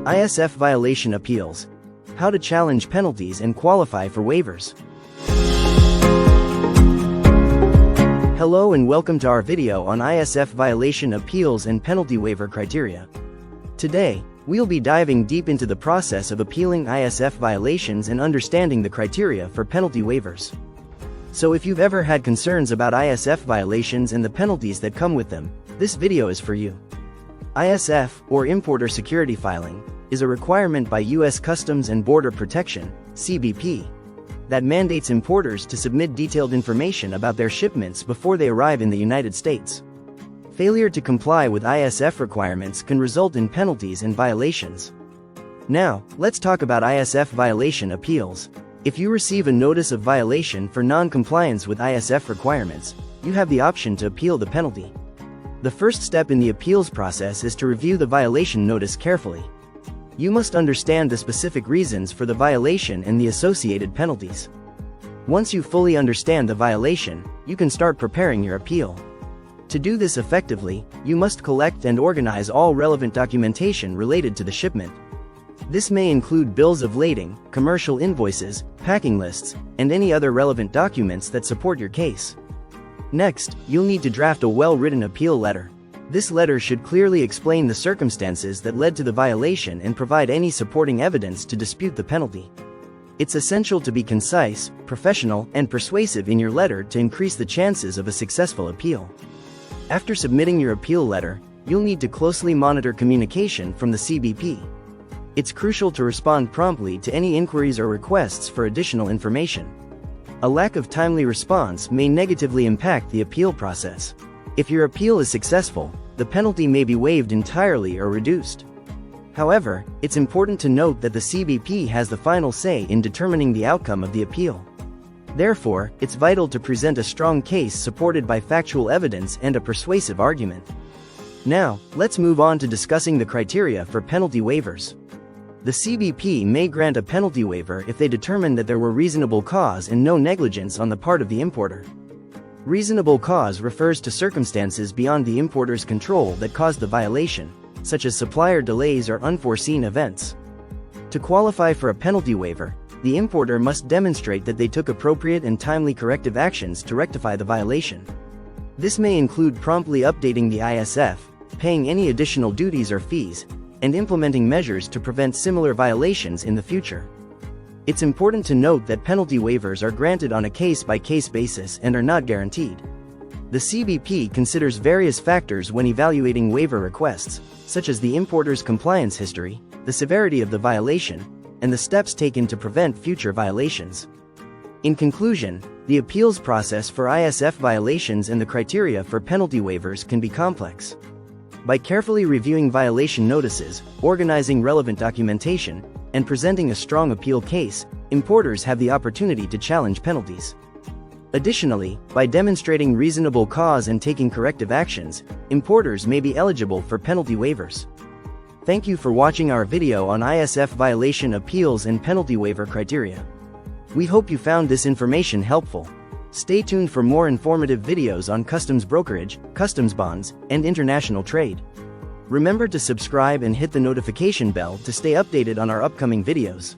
ISF violation appeals. How to challenge penalties and qualify for waivers. Hello and welcome to our video on ISF violation appeals and penalty waiver criteria. Today, we'll be diving deep into the process of appealing ISF violations and understanding the criteria for penalty waivers. So if you've ever had concerns about ISF violations and the penalties that come with them, this video is for you. ISF, or Importer Security Filing, is a requirement by U.S. Customs and Border Protection, CBP, that mandates importers to submit detailed information about their shipments before they arrive in the United States. Failure to comply with ISF requirements can result in penalties and violations. Now, let's talk about ISF violation appeals. If you receive a notice of violation for non-compliance with ISF requirements, you have the option to appeal the penalty. The first step in the appeals process is to review the violation notice carefully. You must understand the specific reasons for the violation and the associated penalties. Once you fully understand the violation, you can start preparing your appeal. To do this effectively, you must collect and organize all relevant documentation related to the shipment. This may include bills of lading, commercial invoices, packing lists, and any other relevant documents that support your case. Next, you'll need to draft a well-written appeal letter. This letter should clearly explain the circumstances that led to the violation and provide any supporting evidence to dispute the penalty. It's essential to be concise, professional, and persuasive in your letter to increase the chances of a successful appeal. After submitting your appeal letter, you'll need to closely monitor communication from the CBP. It's crucial to respond promptly to any inquiries or requests for additional information. A lack of timely response may negatively impact the appeal process. If your appeal is successful, the penalty may be waived entirely or reduced. However, it's important to note that the CBP has the final say in determining the outcome of the appeal. Therefore, it's vital to present a strong case supported by factual evidence and a persuasive argument. Now, let's move on to discussing the criteria for penalty waivers. The CBP may grant a penalty waiver if they determine that there were reasonable cause and no negligence on the part of the importer. Reasonable cause refers to circumstances beyond the importer's control that caused the violation, such as supplier delays or unforeseen events. To qualify for a penalty waiver, the importer must demonstrate that they took appropriate and timely corrective actions to rectify the violation. This may include promptly updating the ISF, paying any additional duties or fees, and implementing measures to prevent similar violations in the future. It's important to note that penalty waivers are granted on a case-by-case basis and are not guaranteed. The CBP considers various factors when evaluating waiver requests, such as the importer's compliance history, the severity of the violation, and the steps taken to prevent future violations. In conclusion, the appeals process for ISF violations and the criteria for penalty waivers can be complex. By carefully reviewing violation notices, organizing relevant documentation, and presenting a strong appeal case, importers have the opportunity to challenge penalties. Additionally, by demonstrating reasonable cause and taking corrective actions, importers may be eligible for penalty waivers. Thank you for watching our video on ISF violation appeals and penalty waiver criteria. We hope you found this information helpful. Stay tuned for more informative videos on customs brokerage, customs bonds, and international trade. Remember to subscribe and hit the notification bell to stay updated on our upcoming videos.